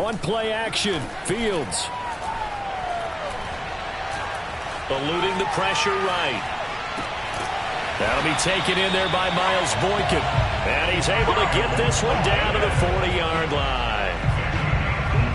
On play action, Fields. Eluding the pressure right. That'll be taken in there by Miles Boykin. And he's able to get this one down to the 40-yard line.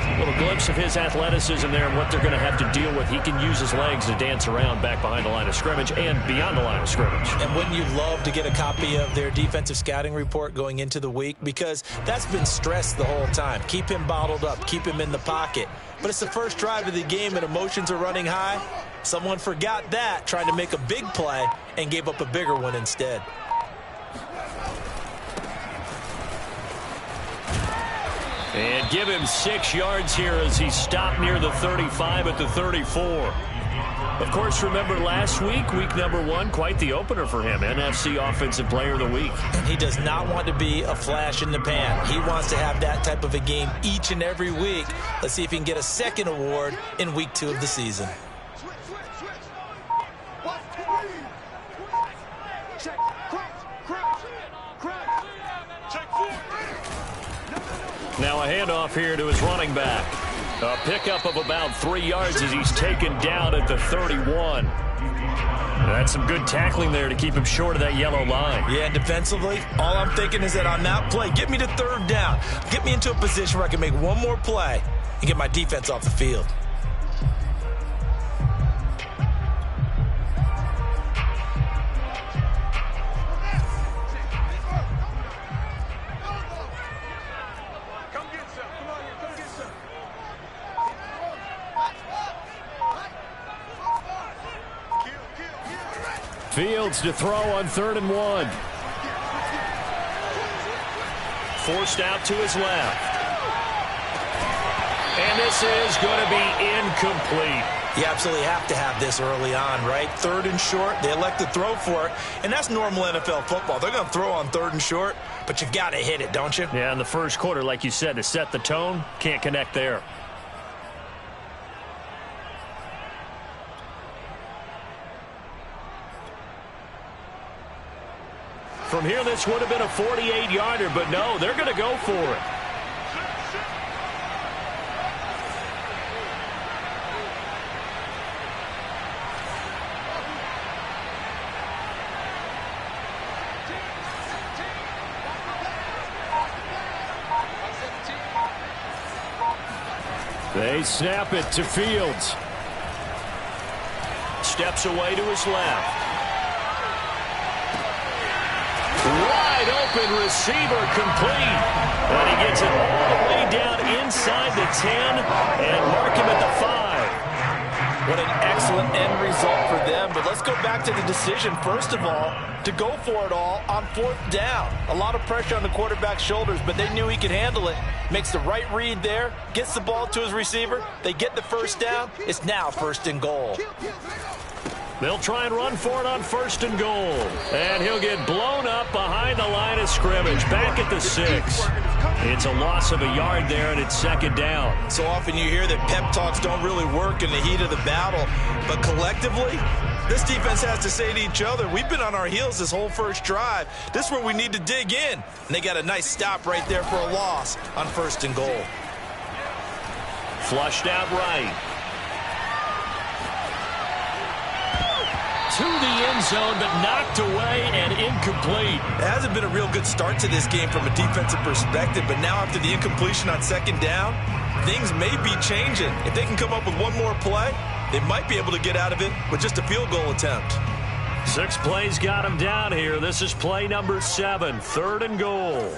A little glimpse of his athleticism there and what they're going to have to deal with. He can use his legs to dance around back behind the line of scrimmage and beyond the line of scrimmage. And wouldn't you love to get a copy of their defensive scouting report going into the week? Because that's been stressed the whole time. Keep him bottled up. Keep him in the pocket. But it's the first drive of the game and emotions are running high. Someone forgot that, trying to make a big play, and gave up a bigger one instead. And give him 6 yards here as he stopped near the 35 at the 34. Of course, remember last week, week number 1, quite the opener for him. NFC Offensive Player of the Week. And he does not want to be a flash in the pan. He wants to have that type of a game each and every week. Let's see if he can get a second award in week 2 of the season. Now a handoff here to his running back. A pickup of about 3 yards as he's taken down at the 31. That's some good tackling there to keep him short of that yellow line. Yeah, and defensively, all I'm thinking is that on that play, get me to 3rd down. Get me into a position where I can make one more play and get my defense off the field. Fields to throw on 3rd and 1. Forced out to his left. And this is going to be incomplete. You absolutely have to have this early on, right? 3rd and short, they elect to throw for it, and that's normal NFL football. They're going to throw on 3rd and short, but you've got to hit it, don't you? Yeah, in the first quarter, like you said, to set the tone, can't connect there. From here, this would have been a 48-yarder, but no, they're going to go for it. They snap it to Fields. Steps away to his left. Wide open receiver complete. And he gets it all the way down inside the 10 and mark him at the 5. What an excellent end result for them. But let's go back to the decision, first of all, to go for it all on 4th down. A lot of pressure on the quarterback's shoulders, but they knew he could handle it. Makes the right read there, gets the ball to his receiver. They get the 1st down. It's now 1st and goal. They'll try and run for it on 1st and goal. And he'll get blown up behind the line of scrimmage. Back at the 6. It's a loss of a yard there, and it's 2nd down. So often you hear that pep talks don't really work in the heat of the battle. But collectively, this defense has to say to each other, we've been on our heels this whole first drive. This is where we need to dig in. And they got a nice stop right there for a loss on 1st and goal. Flushed out right. To the end zone, but knocked away and incomplete. It hasn't been a real good start to this game from a defensive perspective, but now after the incompletion on 2nd down, things may be changing. If they can come up with one more play, they might be able to get out of it with just a field goal attempt. 6 plays got him down here. This is play number 7, 3rd and goal.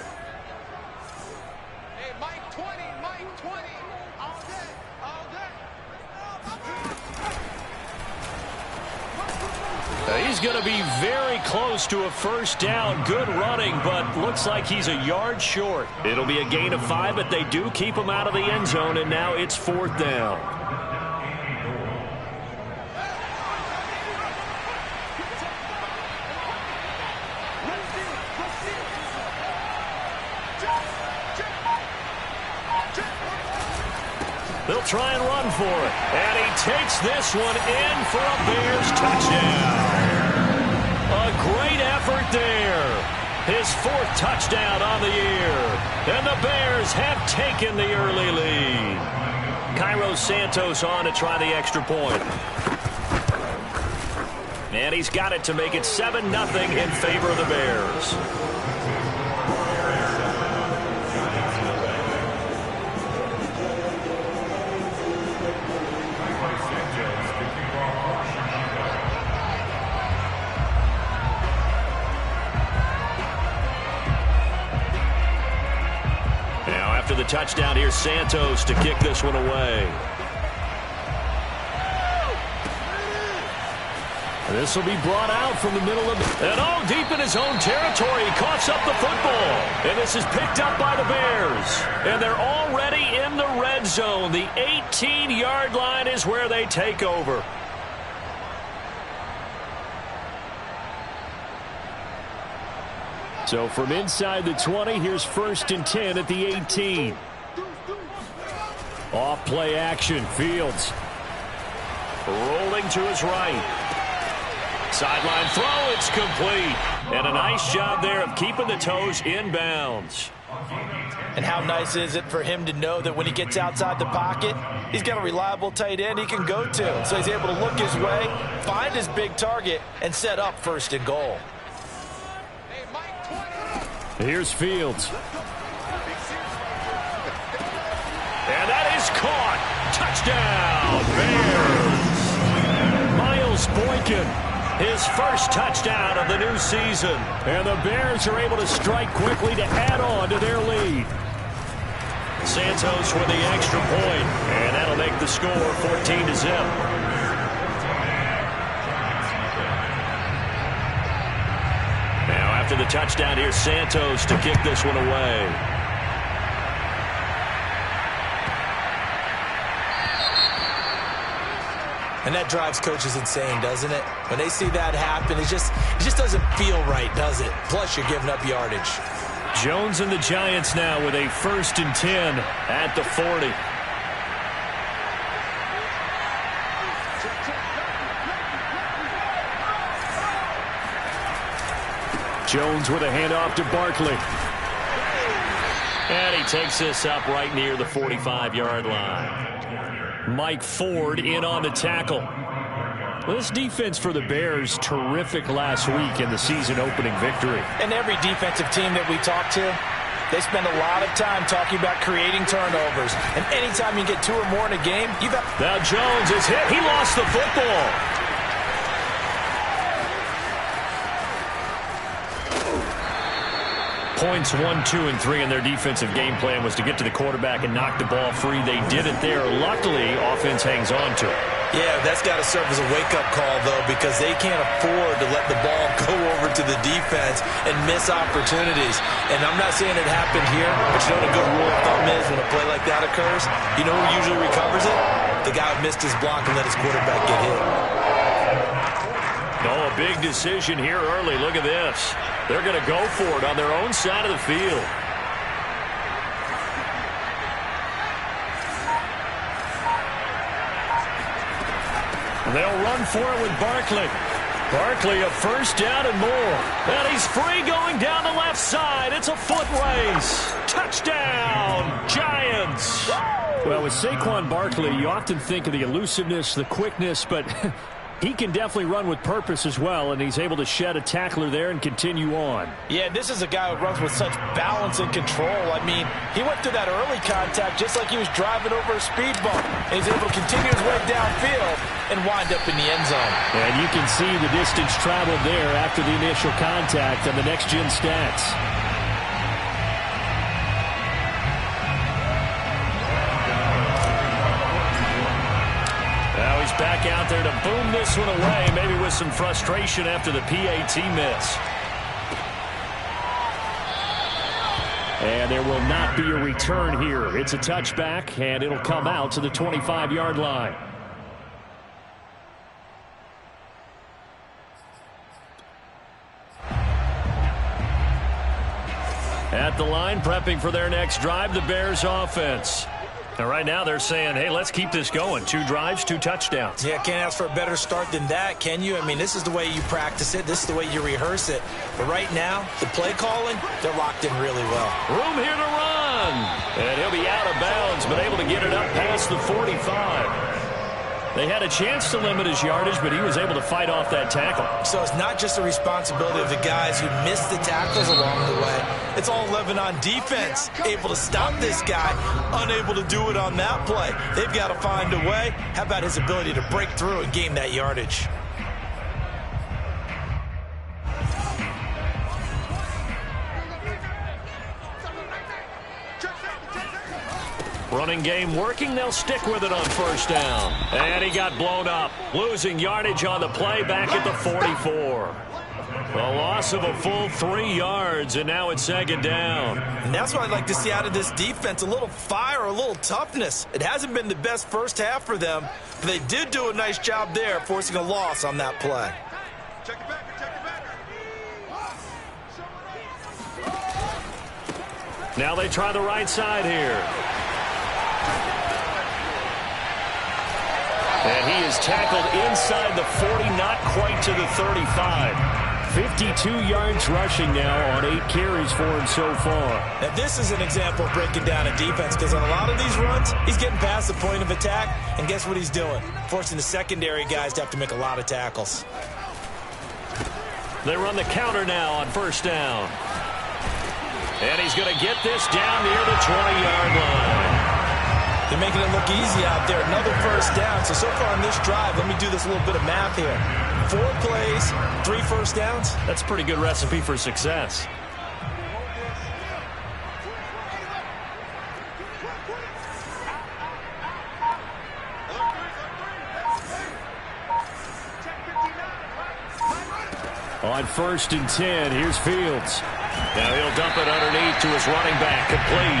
He's going to be very close to a 1st down. Good running, but looks like he's a yard short. It'll be a gain of 5, but they do keep him out of the end zone, and now it's 4th down. They'll try and run for it. And he takes this one in for a Bears touchdown. A great effort there. his 4th touchdown on the year. And the Bears have taken the early lead. Cairo Santos on to try the extra point. And he's got it to make it 7-0 in favor of the Bears. Now after the touchdown, here's Santos to kick this one away. This will be brought out from the middle of the... And all deep in his own territory. He coughs up the football. And this is picked up by the Bears. And they're already in the red zone. The 18-yard line is where they take over. So from inside the 20, here's 1st and 10 at the 18. Off play action. Fields rolling to his right. Sideline throw, it's complete. And a nice job there of keeping the toes in bounds. And how nice is it for him to know that when he gets outside the pocket, he's got a reliable tight end he can go to. So he's able to look his way, find his big target, and set up 1st and goal. Here's Fields. And that is caught. Touchdown, Bears. Miles Boykin. His 1st touchdown of the new season. And the Bears are able to strike quickly to add on to their lead. Santos with the extra point. And that'll make the score 14-0. Now after the touchdown, here's Santos to kick this one away. And that drives coaches insane, doesn't it? When they see that happen, it just doesn't feel right, does it? Plus, you're giving up yardage. Jones and the Giants now with a 1st and 10 at the 40. Jones with a handoff to Barkley. And he takes this up right near the 45-yard line. Mike Ford in on the tackle. This defense for the Bears, terrific last week in the season-opening victory. And every defensive team that we talk to, they spend a lot of time talking about creating turnovers. And anytime you get 2 or more in a game, you've got... Now Jones is hit. He lost the football. Points 1, 2, and 3 in their defensive game plan was to get to the quarterback and knock the ball free. They did it there. Luckily, offense hangs on to it. Yeah, that's got to serve as a wake-up call, though, because they can't afford to let the ball go over to the defense and miss opportunities. And I'm not saying it happened here, but you know what a good rule of thumb is when a play like that occurs? You know who usually recovers it? The guy who missed his block and let his quarterback get hit. Oh, a big decision here early. Look at this. They're going to go for it on their own side of the field. They'll run for it with Barkley. Barkley a 1st down and more. And he's free going down the left side. It's a foot race. Touchdown, Giants. Well, with Saquon Barkley, you often think of the elusiveness, the quickness, but he can definitely run with purpose as well, and he's able to shed a tackler there and continue on. Yeah, this is a guy who runs with such balance and control. I mean, he went through that early contact just like he was driving over a speed bump. And he's able to continue his way downfield and wind up in the end zone. And you can see the distance traveled there after the initial contact on the next-gen stats. Now he's back out there to boom this one away, maybe with some frustration after the PAT miss. And there will not be a return here. It's a touchback, and it'll come out to the 25-yard line. At the line, prepping for their next drive, the Bears offense. And right now they're saying, hey, let's keep this going. 2 drives, 2 touchdowns. Yeah, can't ask for a better start than that, can you? I mean, this is the way you practice it. This is the way you rehearse it. But right now, the play calling, they're locked in really well. Room here to run. And he'll be out of bounds, but able to get it up past the 45. They had a chance to limit his yardage, but he was able to fight off that tackle. So it's not just the responsibility of the guys who missed the tackles along the way. It's all Lebanon defense, able to stop this guy, unable to do it on that play. They've got to find a way. How about his ability to break through and gain that yardage? Running game working. They'll stick with it on first down. And he got blown up. Losing yardage on the play back at the 44. A loss of a full 3 yards, and now it's second down. And that's what I'd like to see out of this defense, a little fire, a little toughness. It hasn't been the best first half for them, but they did do a nice job there, forcing a loss on that play. Check it back, check it back. Now they try the right side here. And he is tackled inside the 40, not quite to the 35. 52 yards rushing now on 8 carries for him so far. Now this is an example of breaking down a defense, because on a lot of these runs, he's getting past the point of attack, and guess what he's doing? Forcing the secondary guys to have to make a lot of tackles. They run the counter now on first down. And he's going to get this down near the 20-yard line. They're making it look easy out there. Another first down. So far on this drive, let me do this little bit of math here. 4 plays, 3 first downs. That's a pretty good recipe for success. On 1st and 10, here's Fields. Now he'll dump it underneath to his running back, complete.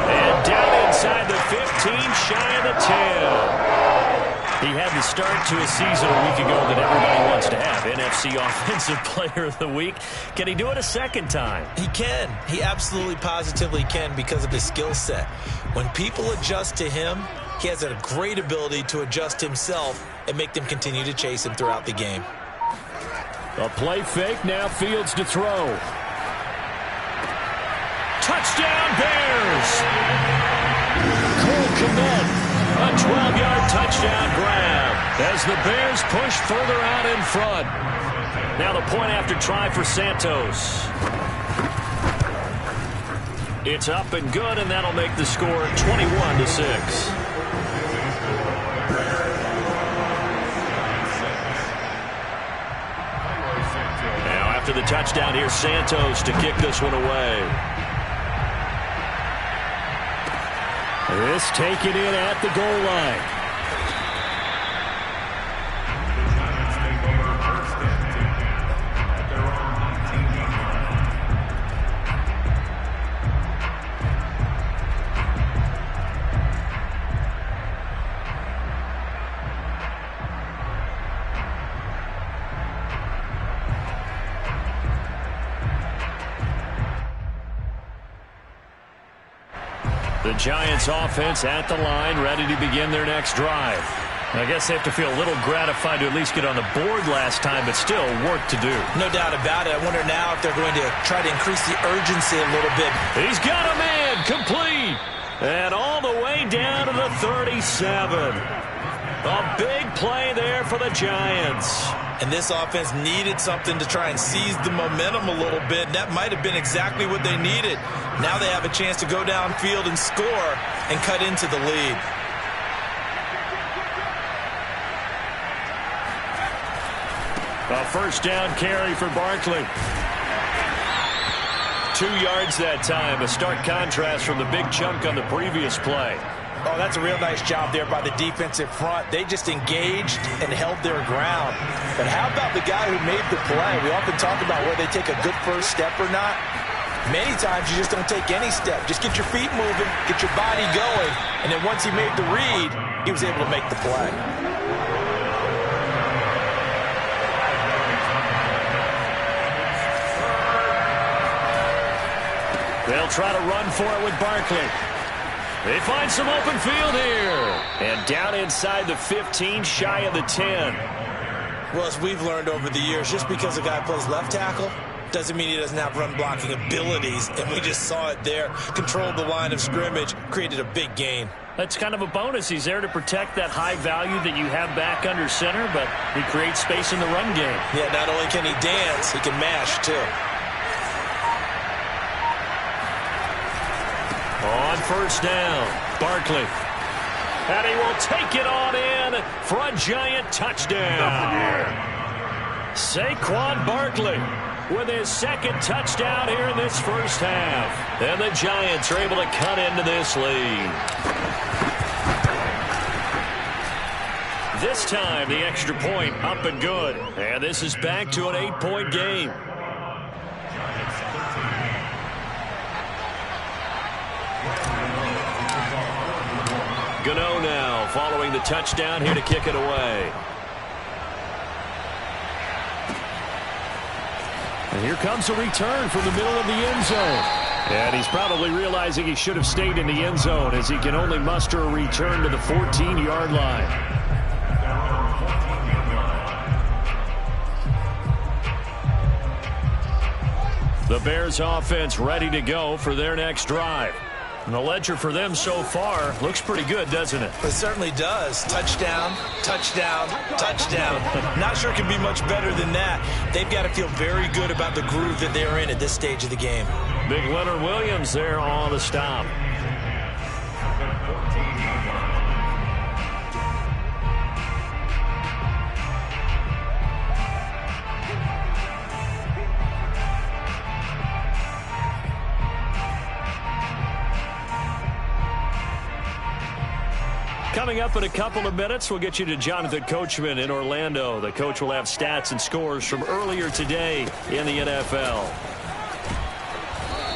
And down inside the 15, shy of the 10. He had the start to a season a week ago that everybody wants to have. NFC Offensive Player of the Week. Can he do it a second time? He can. He absolutely positively can because of his skill set. When people adjust to him, he has a great ability to adjust himself and make them continue to chase him throughout the game. A play fake, now Fields to throw. Touchdown Bears! Cole Kmet, a 12-yard touchdown grab as the Bears push further out in front. Now the point after try for Santos. It's up and good, and that'll make the score 21-6. After the touchdown, here's Santos to kick this one away. This taken in at the goal line. The Giants offense at the line, ready to begin their next drive. I guess they have to feel a little gratified to at least get on the board last time, but still work to do. No doubt about it. I wonder now if they're going to try to increase the urgency a little bit. He's got a man, complete. And all the way down to the 37. A big play there for the Giants. And this offense needed something to try and seize the momentum a little bit. That might have been exactly what they needed. Now they have a chance to go downfield and score and cut into the lead. A first down carry for Barkley. 2 yards that time. A stark contrast from the big chunk on the previous play. Oh, that's a real nice job there by the defensive front. They just engaged and held their ground. But how about the guy who made the play? We often talk about whether they take a good first step or not. Many times you just don't take any step. Just get your feet moving, get your body going, and then once he made the read, he was able to make the play. They'll try to run for it with Barkley. They find some open field here. And down inside the 15, shy of the 10. Well, as we've learned over the years, just because a guy plays left tackle doesn't mean he doesn't have run-blocking abilities. And we just saw it there. Controlled the line of scrimmage, created a big gain. That's kind of a bonus. He's there to protect that high value that you have back under center, but he creates space in the run game. Yeah, not only can he dance, he can mash, too. On first down, Barkley. And he will take it on in for a giant touchdown. Saquon Barkley with his second touchdown here in this first half. And the Giants are able to cut into this lead. This time, the extra point up and good. And this is back to an 8-point game. Gano now following the touchdown here to kick it away. And here comes a return from the middle of the end zone. And he's probably realizing he should have stayed in the end zone as he can only muster a return to the 14-yard line. The Bears offense ready to go for their next drive. And the ledger for them so far looks pretty good, doesn't it? It certainly does. Touchdown, touchdown, touchdown. Not sure it can be much better than that. They've got to feel very good about the groove that they're in at this stage of the game. Big Leonard Williams there on the stop. Coming up in a couple of minutes, we'll get you to Jonathan Coachman in Orlando. The coach will have stats and scores from earlier today in the NFL.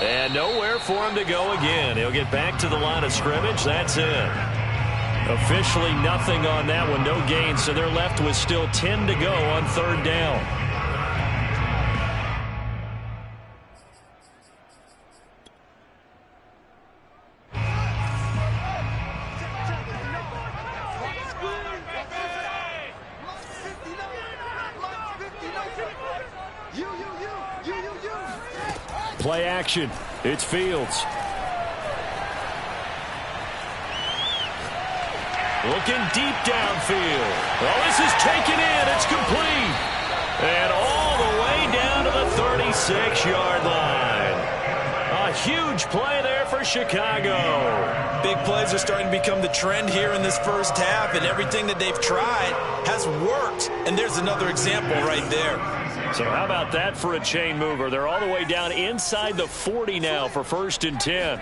And nowhere for him to go again. He'll get back to the line of scrimmage. That's it. Officially nothing on that one. No gain, so they're left with still 10 to go on third down. Play action. It's Fields. Looking deep downfield. Oh, this is taken in. It's complete. And all the way down to the 36-yard line. A huge play there for Chicago. Big plays are starting to become the trend here in this first half, and everything that they've tried has worked. And there's another example right there. So how about that for a chain mover? They're all the way down inside the 40 now for 1st and 10.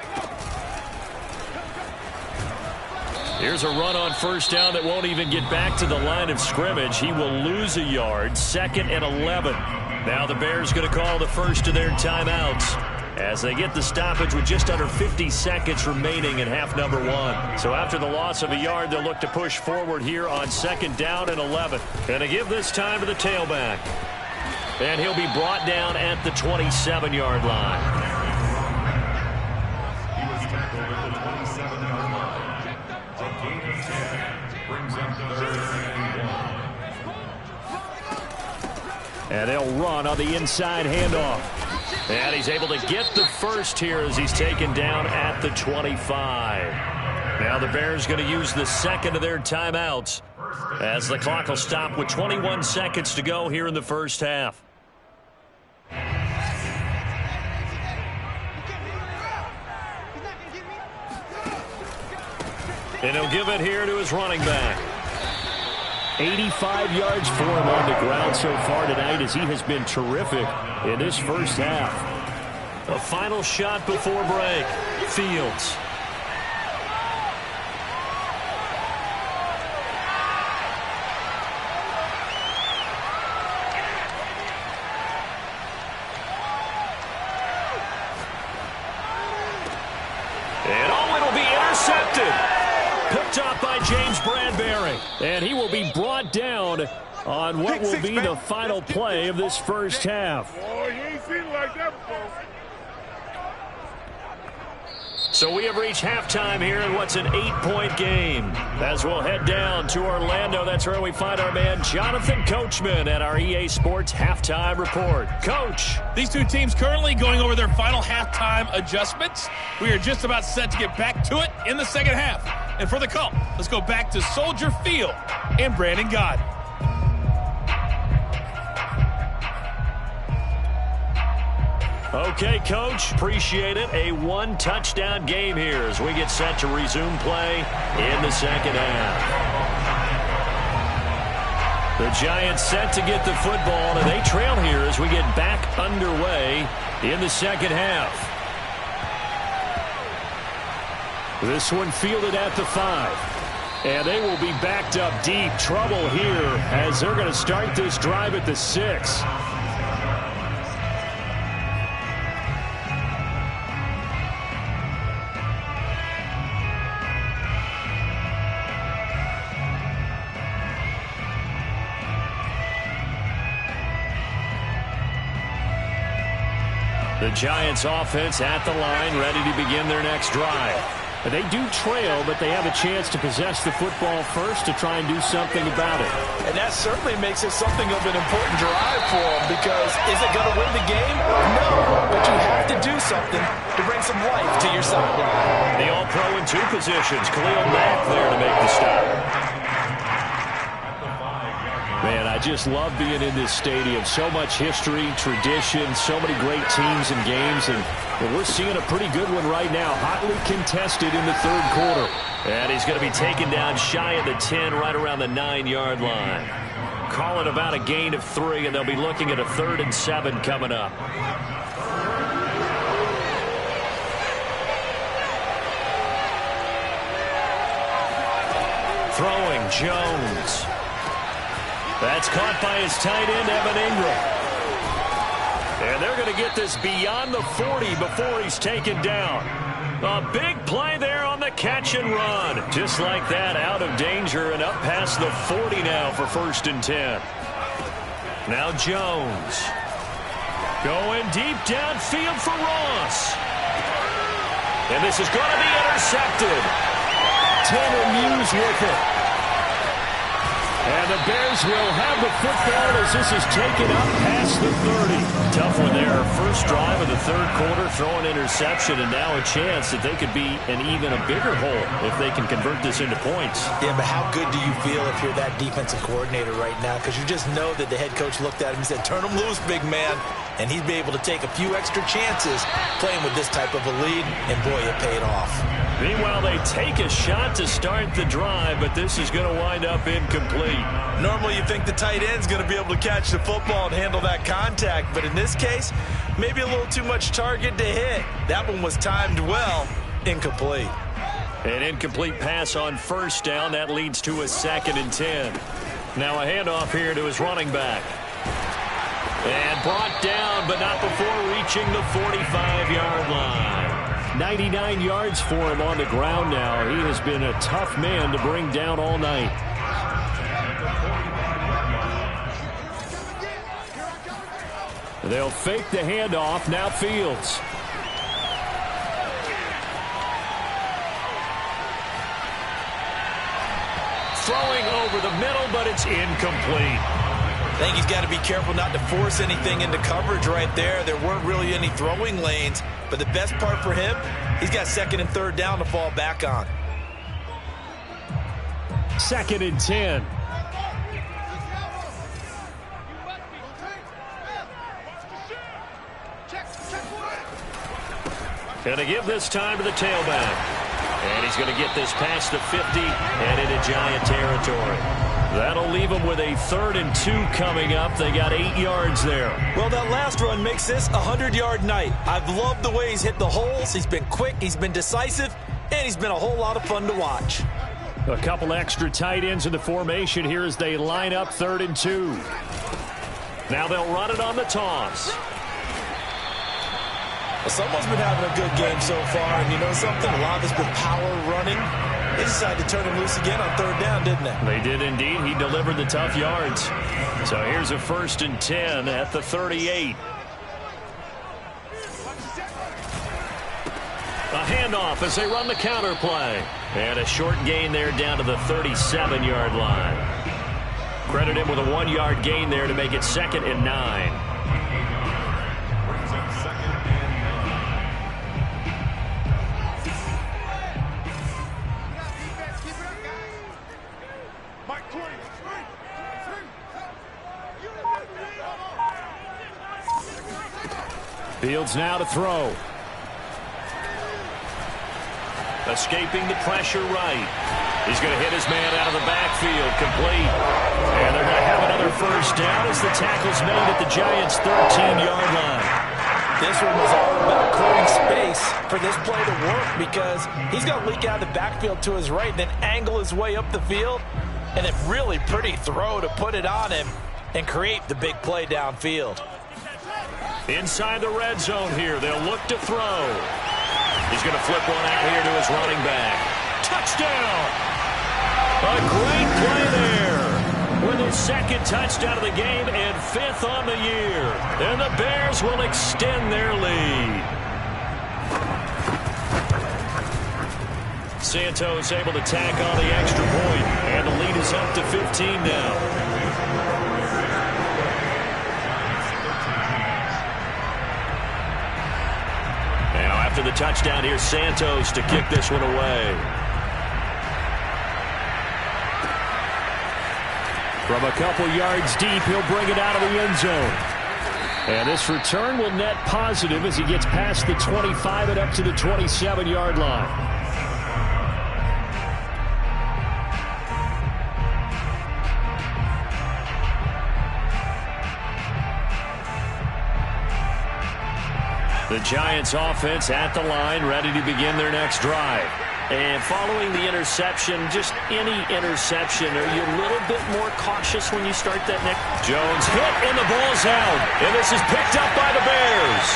Here's a run on first down that won't even get back to the line of scrimmage. He will lose a yard. 2nd and 11. Now the Bears going to call the first of their timeouts as they get the stoppage with just under 50 seconds remaining in half number 1. So after the loss of a yard, they'll look to push forward here on 2nd down and 11. And to give this time to the tailback. And he'll be brought down at the 27-yard line. And they'll run on the inside handoff. And he's able to get the first here as he's taken down at the 25. Now the Bears going to use the second of their timeouts as the clock will stop with 21 seconds to go here in the first half. And he'll give it here to his running back. 85 yards for him on the ground so far tonight as he has been terrific in this first half. A final shot before break. Fields. And oh, it'll be intercepted. Picked up by James Bradbury. And he will be brought down on what will be the final play of this first half. Boy, you ain't seen it like that before. So we have reached halftime here in what's an 8-point game. As we'll head down to Orlando, that's where we find our man Jonathan Coachman at our EA Sports Halftime Report. Coach. These two teams currently going over their final halftime adjustments. We are just about set to get back to it in the second half. And for the call, let's go back to Soldier Field and Brandon Gaudin. Okay, Coach, appreciate it. A one-touchdown game here as we get set to resume play in the second half. The Giants set to get the football, and they trail here as we get back underway in the second half. This one fielded at the 5. And they will be backed up deep. Trouble here as they're going to start this drive at the 6. The Giants offense at the line, ready to begin their next drive. They do trail, but they have a chance to possess the football first to try and do something about it. And that certainly makes it something of an important drive for them, because is it going to win the game? No, but you have to do something to bring some life to your sideline. The All-Pro in 2 positions. Khalil Mack there to make the stop. Man, I just love being in this stadium. So much history, tradition, so many great teams and games, and we're seeing a pretty good one right now. Hotly contested in the third quarter. And he's going to be taken down shy of the 10, right around the 9-yard line. Call it about a gain of 3, and they'll be looking at a 3rd and 7 coming up. Throwing, Jones. That's caught by his tight end, Evan Ingram. And they're going to get this beyond the 40 before he's taken down. A big play there on the catch and run. Just like that, out of danger and up past the 40 now for 1st and 10. Now Jones. Going deep downfield for Ross. And this is going to be intercepted. Tanner Muse with it. And the Bears will have the football as this is taken up past the 30. Tough one there. First drive of the third quarter, throw an interception, and now a chance that they could be an even a bigger hole if they can convert this into points. Yeah, but how good do you feel if you're that defensive coordinator right now? Because you just know that the head coach looked at him and said, turn him loose, big man. And he'd be able to take a few extra chances playing with this type of a lead, and boy, it paid off. Meanwhile, they take a shot to start the drive, but this is going to wind up incomplete. Normally, you think the tight end's going to be able to catch the football and handle that contact, but in this case, maybe a little too much target to hit. That one was timed well, incomplete. An incomplete pass on first down. That leads to a 2nd and 10. Now a handoff here to his running back. And brought down, but not before reaching the 45-yard line. 99 yards for him on the ground now. He has been a tough man to bring down all night. They'll fake the handoff. Now Fields. Throwing over the middle, but it's incomplete. I think he's got to be careful not to force anything into coverage right there. There weren't really any throwing lanes, but the best part for him, he's got 2nd and 3rd down to fall back on. 2nd and 10. Going to give this time to the tailback. And he's going to get this past the 50 and into Giant territory. That'll leave them with a 3rd and 2 coming up. They got 8 yards there. Well, that last run makes this a 100-yard night. I've loved the way he's hit the holes. He's been quick, he's been decisive, and he's been a whole lot of fun to watch. A couple extra tight ends in the formation here as they line up 3rd and 2. Now they'll run it on the toss. Well, someone's been having a good game so far, and you know something? A lot of it's been power running. They decided to turn him loose again on 3rd down, didn't they? They did indeed. He delivered the tough yards. So here's a 1st and 10 at the 38. A handoff as they run the counter play. And a short gain there down to the 37-yard line. Credit him with a 1-yard gain there to make it 2nd and 9. Fields now to throw. Escaping the pressure right. He's going to hit his man out of the backfield. Complete. And they're going to have another first down as the tackle's made at the Giants' 13-yard line. This one was all about clearing space for this play to work because he's going to leak out of the backfield to his right and then angle his way up the field. And a really pretty throw to put it on him and create the big play downfield. Inside the red zone here, they'll look to throw. He's going to flip one out here to his running back. Touchdown! A great play there. With his 2nd touchdown of the game and 5th on the year. And the Bears will extend their lead. Santos able to tack on the extra point, and the lead is up to 15 now. After the touchdown, here's Santos to kick this one away. From a couple yards deep, he'll bring it out of the end zone. And this return will net positive as he gets past the 25 and up to the 27-yard line. The Giants offense at the line, ready to begin their next drive. And following the interception, just any interception, are you a little bit more cautious when you start that next? Jones hit, and the ball's out. And this is picked up by the Bears.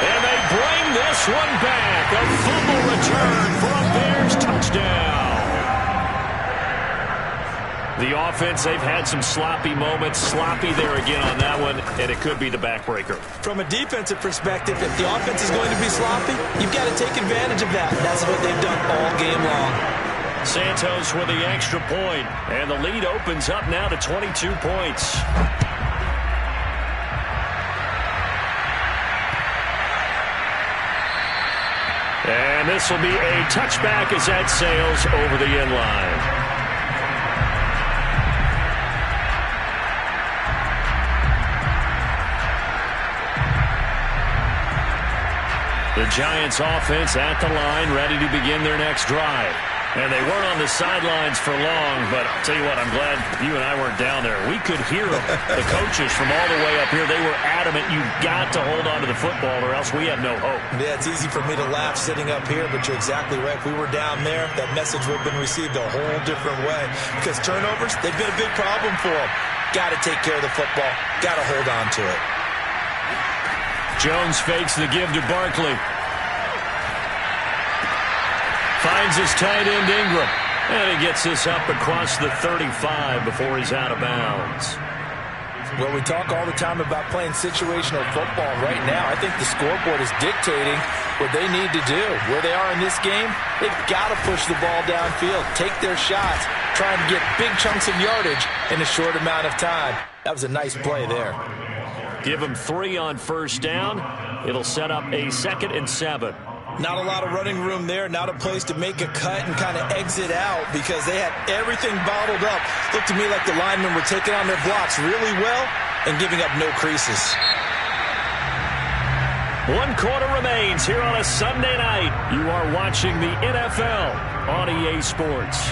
And they bring this one back. A fumble return for a Bears touchdown. The offense, they've had some sloppy moments. Sloppy there again on that one, and it could be the backbreaker. From a defensive perspective, if the offense is going to be sloppy, you've got to take advantage of that. That's what they've done all game long. Santos with the extra point, and the lead opens up now to 22 points. And this will be a touchback as that sails over the end line. The Giants offense at the line, ready to begin their next drive. And they weren't on the sidelines for long, but I'll tell you what, I'm glad you and I weren't down there. We could hear them. The coaches from all the way up here, they were adamant, you've got to hold on to the football or else we have no hope. Yeah, it's easy for me to laugh sitting up here, but you're exactly right. If we were down there, that message would have been received a whole different way. Because turnovers, they've been a big problem for them. Got to take care of the football. Got to hold on to it. Jones fakes the give to Barkley. Finds his tight end Ingram. And he gets this up across the 35 before he's out of bounds. Well, we talk all the time about playing situational football. Right now, I think the scoreboard is dictating what they need to do. Where they are in this game, they've got to push the ball downfield, take their shots, try and get big chunks of yardage in a short amount of time. That was a nice play there. Give him 3 on first down. It'll set up a 2nd and 7. Not a lot of running room there. Not a place to make a cut and kind of exit out because they had everything bottled up. Looked to me like the linemen were taking on their blocks really well and giving up no creases. 1 quarter remains here on a Sunday night. You are watching the NFL on EA Sports.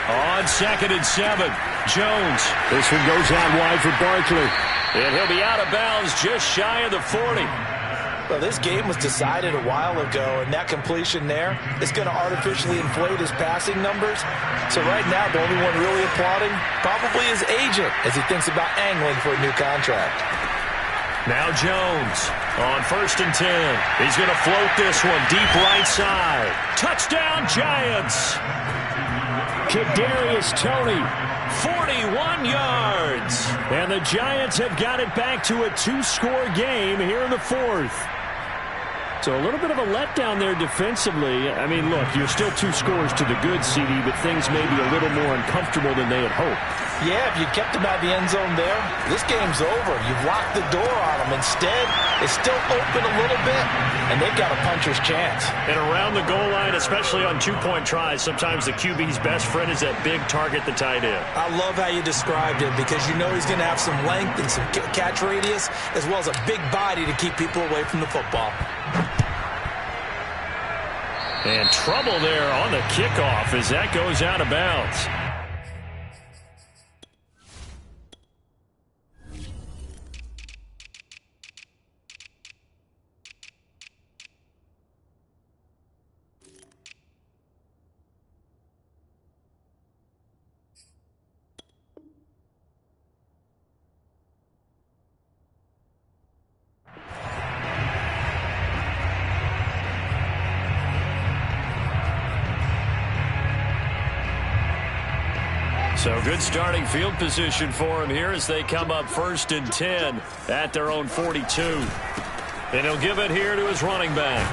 On 2nd and 7, Jones. This one goes out wide for Barkley. And he'll be out of bounds just shy of the 40. Well, this game was decided a while ago, and that completion there is going to artificially inflate his passing numbers. So right now, the only one really applauding probably his agent as he thinks about angling for a new contract. Now Jones on 1st and 10. He's going to float this one deep right side. Touchdown, Giants! Kadarius Toney, 41 yards. And the Giants have got it back to a 2-score game here in the fourth. So a little bit of a letdown there defensively. I mean, look, you're still 2 scores to the good, CD, but things may be a little more uncomfortable than they had hoped. Yeah, if you kept them out of the end zone there, this game's over. You've locked the door on them. Instead, it's still open a little bit, and they've got a puncher's chance. And around the goal line, especially on 2-point tries, sometimes the QB's best friend is that big target, the tight end. I love how you described it because you know he's going to have some length and some catch radius as well as a big body to keep people away from the football. And trouble there on the kickoff as that goes out of bounds. So good starting field position for him here as they come up 1st and 10 at their own 42. And he'll give it here to his running back.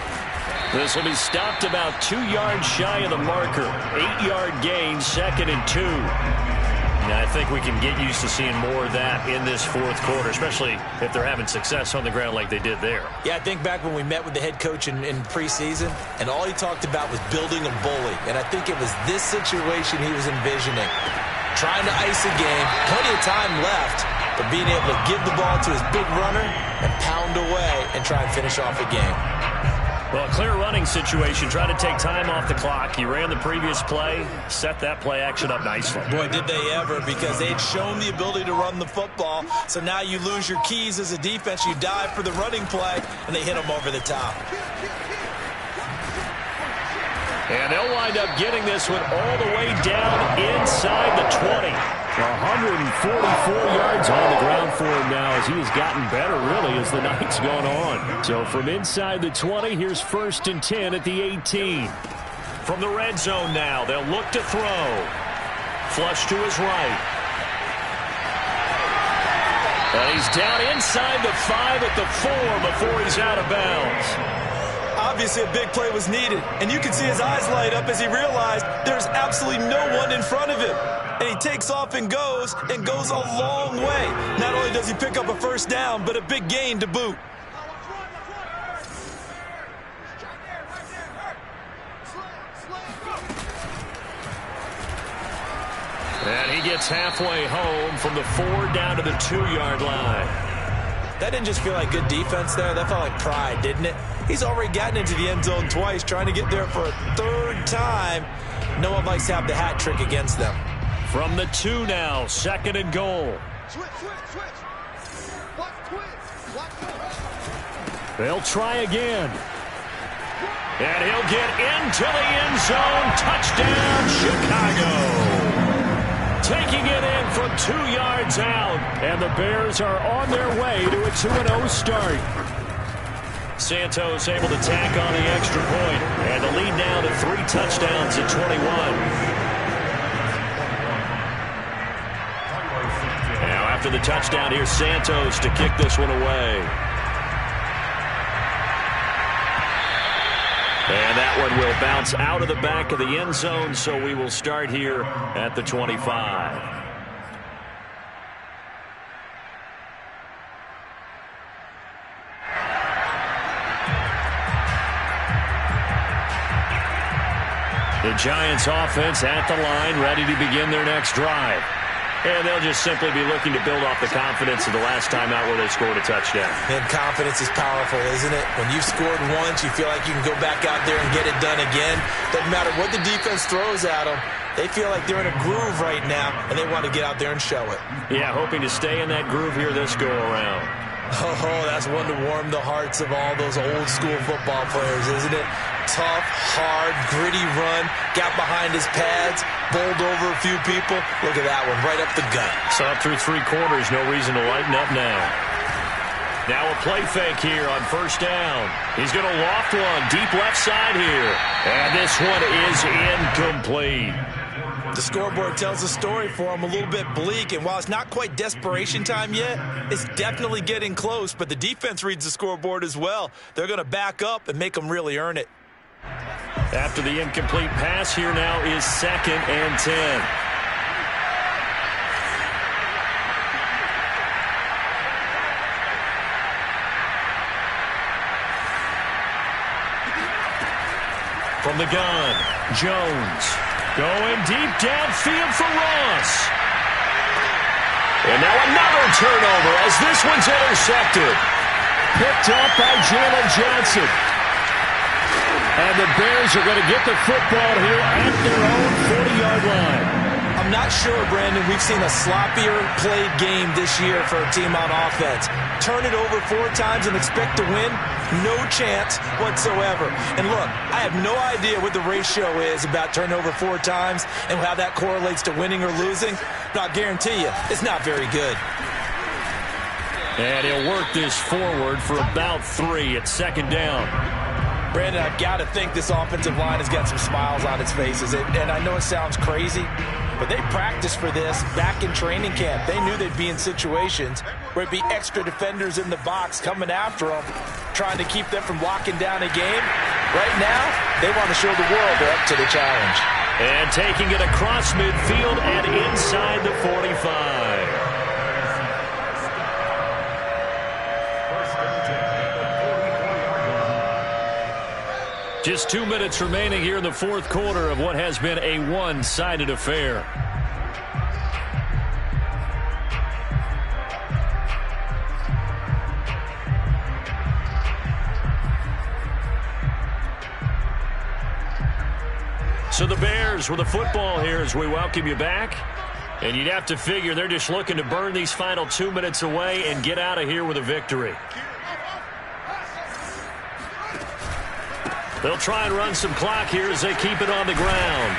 This will be stopped about 2 yards shy of the marker. 8-yard gain, 2nd and 2. Now, I think we can get used to seeing more of that in this fourth quarter, especially if they're having success on the ground like they did there. Yeah, I think back when we met with the head coach in preseason, and all he talked about was building a bully. And I think it was this situation he was envisioning. Trying to ice a game, plenty of time left, but being able to give the ball to his big runner and pound away and try and finish off a game. Well, a clear running situation. Try to take time off the clock. He ran the previous play, set that play action up nicely. Boy, did they ever, because they'd shown the ability to run the football. So now you lose your keys as a defense. You dive for the running play, and they hit them over the top. And they'll wind up getting this one all the way down inside the 20. 144 yards on the ground for him now as he has gotten better, really, as the night's gone on. So from inside the 20, here's 1st and 10 at the 18. From the red zone now, they'll look to throw. Flush to his right. And he's down inside the 5 at the 4 before he's out of bounds. Obviously, a big play was needed, and you can see his eyes light up as he realized there's absolutely no one in front of him. And he takes off and goes a long way. Not only does he pick up a first down, but a big gain to boot. And he gets halfway home from the 4 down to the 2-yard line. That didn't just feel like good defense there. That felt like pride, didn't it? He's already gotten into the end zone twice, trying to get there for a 3rd time. No one likes to have the hat trick against them. From the 2 now, 2nd and goal. They'll try again. And he'll get into the end zone. Touchdown, Chicago. Taking it in from 2 yards out. And the Bears are on their way to a 2-0 start. Santos able to tack on the extra point. And the lead now to 3 touchdowns at 21. Now after the touchdown, here's Santos to kick this one away. And that one will bounce out of the back of the end zone, so we will start here at the 25. The Giants offense at the line, ready to begin their next drive. And they'll just simply be looking to build off the confidence of the last time out where they scored a touchdown. And confidence is powerful, isn't it? When you've scored once, you feel like you can go back out there and get it done again. Doesn't matter what the defense throws at them. They feel like they're in a groove right now, and they want to get out there and show it. Yeah, hoping to stay in that groove here this go-around. Oh, that's one to warm the hearts of all those old-school football players, isn't it? Tough, hard, gritty run, got behind his pads, bowled over a few people. Look at that one, right up the gut. So up through 3 quarters, no reason to lighten up now. Now a play fake here on 1st down. He's going to loft one deep left side here. And this one is incomplete. The scoreboard tells a story for them, a little bit bleak, and while it's not quite desperation time yet, it's definitely getting close, but the defense reads the scoreboard as well. They're going to back up and make them really earn it. After the incomplete pass, here now is 2nd and 10. From the gun, Jones going deep downfield for Ross. And now another turnover as this one's intercepted. Picked up by Jalen Johnson. And the Bears are going to get the football here at their own 40-yard line. I'm not sure, Brandon, we've seen a sloppier played game this year for a team on offense. Turn it over 4 times and expect to win? No chance whatsoever. And look, I have no idea what the ratio is about turnover 4 times and how that correlates to winning or losing, but I'll guarantee you it's not very good. And he'll work this forward for about 3 at 2nd down. Brandon, I've got to think this offensive line has got some smiles on its faces. And I know it sounds crazy, but they practiced for this back in training camp. They knew they'd be in situations where it'd be extra defenders in the box coming after them, trying to keep them from locking down a game. Right now, they want to show the world they're up to the challenge. And taking it across midfield and inside the 45. Just 2 minutes remaining here in the 4th quarter of what has been a one-sided affair. So the Bears with the football here as we welcome you back. And you'd have to figure they're just looking to burn these final 2 minutes away and get out of here with a victory. They'll try and run some clock here as they keep it on the ground.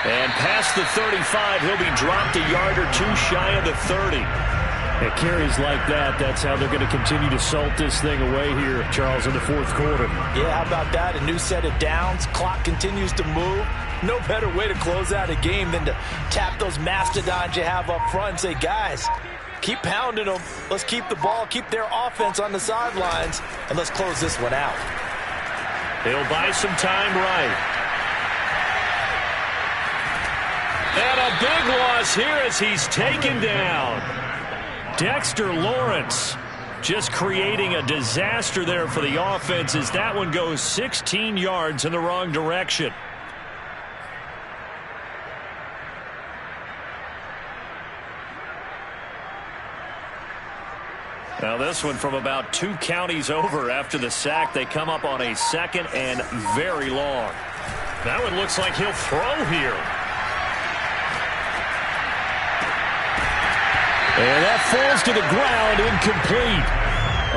And past the 35, he'll be dropped a yard or 2 shy of the 30. At carries like that, that's how they're going to continue to salt this thing away here, Charles, in the 4th quarter. Yeah, how about that? A new set of downs. Clock continues to move. No better way to close out a game than to tap those mastodons you have up front and say, guys, keep pounding them. Let's keep the ball, keep their offense on the sidelines, and let's close this one out. He'll buy some time right. And a big loss here as he's taken down. Dexter Lawrence just creating a disaster there for the offense as that one goes 16 yards in the wrong direction. Now this one from about 2 counties over after the sack. They come up on a 2nd and very long. That one looks like he'll throw here. And that falls to the ground, incomplete.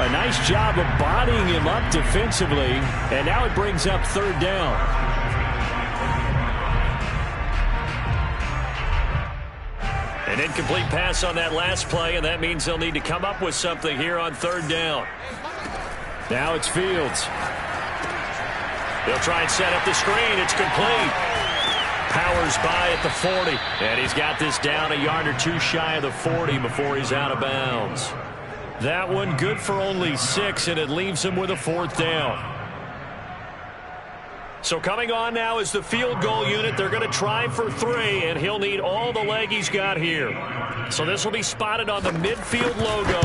A nice job of bodying him up defensively. And now it brings up 3rd down. An incomplete pass on that last play, and that means they'll need to come up with something here on 3rd down. Now it's Fields. They'll try and set up the screen. It's complete. Powers by at the 40. And he's got this down a yard or 2 shy of the 40 before he's out of bounds. That one good for only 6, and it leaves him with a 4th down. So coming on now is the field goal unit. They're going to try for 3, and he'll need all the leg he's got here. So this will be spotted on the midfield logo.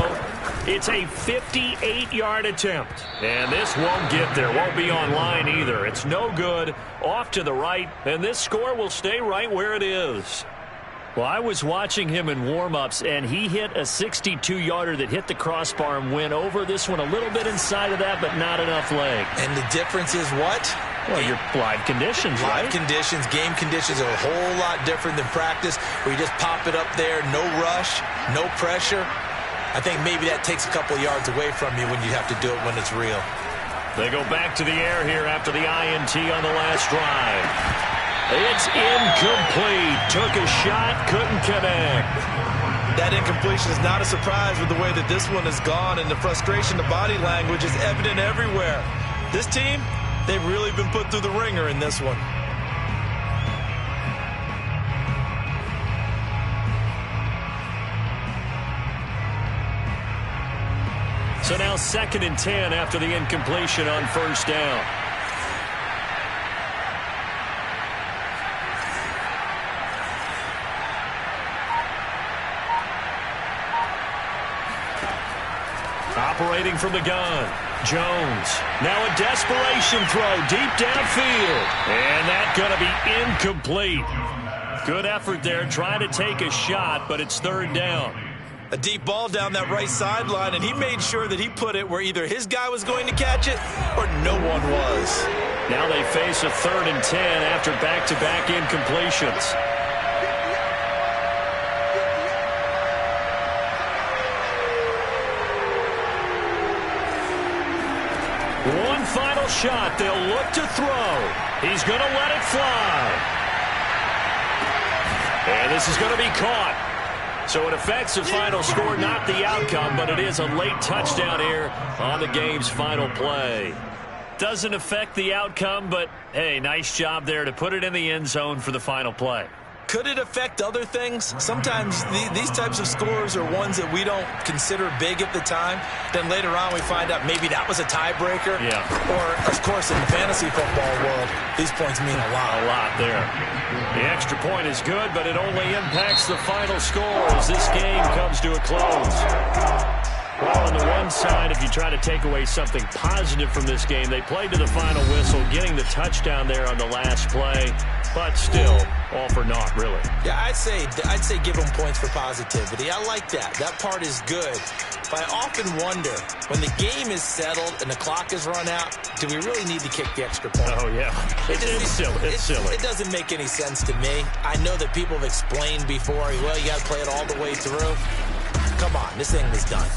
It's a 58-yard attempt. And this won't get there. Won't be on line either. It's no good. Off to the right, and this score will stay right where it is. Well, I was watching him in warm-ups, and he hit a 62-yarder that hit the crossbar and went over. This one a little bit inside of that, but not enough leg. And the difference is what? Well, your live conditions, right? Live conditions, game conditions are a whole lot different than practice, where you just pop it up there, no rush, no pressure. I think maybe that takes a couple of yards away from you when you have to do it when it's real. They go back to the air here after the INT on the last drive. It's incomplete. Took a shot, couldn't connect. That incompletion is not a surprise with the way that this one has gone, and the frustration, the body language is evident everywhere. This team, they've really been put through the ringer in this one. So now 2nd and 10 after the incompletion on first down. Operating from the gun, Jones. Now a desperation throw deep downfield. And that's going to be incomplete. Good effort there trying to take a shot, but it's 3rd down. A deep ball down that right sideline, and he made sure that he put it where either his guy was going to catch it or no one was. Now they face a 3rd and 10 after back-to-back incompletions. One final shot. They'll look to throw. He's going to let it fly. And this is going to be caught. So it affects the final score, not the outcome, but it is a late touchdown here on the game's final play. Doesn't affect the outcome, but, hey, nice job there to put it in the end zone for the final play. Could it affect other things? Sometimes these types of scores are ones that we don't consider big at the time. Then later on we find out maybe that was a tiebreaker. Yeah. Or, of course, in the fantasy football world, these points mean a lot. A lot there. The extra point is good, but it only impacts the final score as this game comes to a close. Well, on the one side, if you try to take away something positive from this game, they played to the final whistle, getting the touchdown there on the last play, but still, all for naught, really. Yeah, I'd say give them points for positivity. I like that. That part is good. But I often wonder, when the game is settled and the clock is run out, do we really need to kick the extra point? Oh, yeah. It's silly. It's silly. It doesn't make any sense to me. I know that people have explained before, well, you got to play it all the way through. Come on, this thing is done.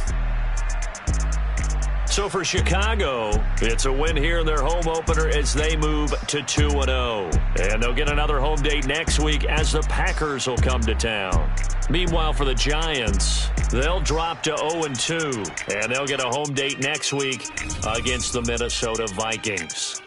So for Chicago, it's a win here in their home opener as they move to 2-0. And they'll get another home date next week as the Packers will come to town. Meanwhile, for the Giants, they'll drop to 0-2. And they'll get a home date next week against the Minnesota Vikings.